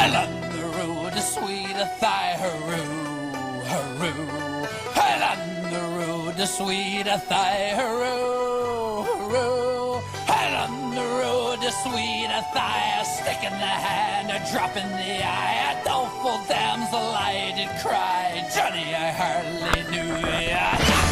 And on the road to sweet Athy-hoo, hoo. And on the road to sweet Athy-hoo, hoo. And on the road to sweet Athy, a stick in the hand, a drop in the eye, a doleful damsel I did cry. Johnny, I hardly knew ya.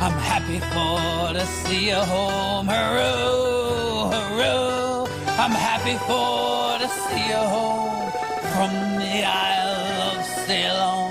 I'm happy for to see you home, hurroo, hurroo. I'm happy for to see you home from the Isle of Ceylon.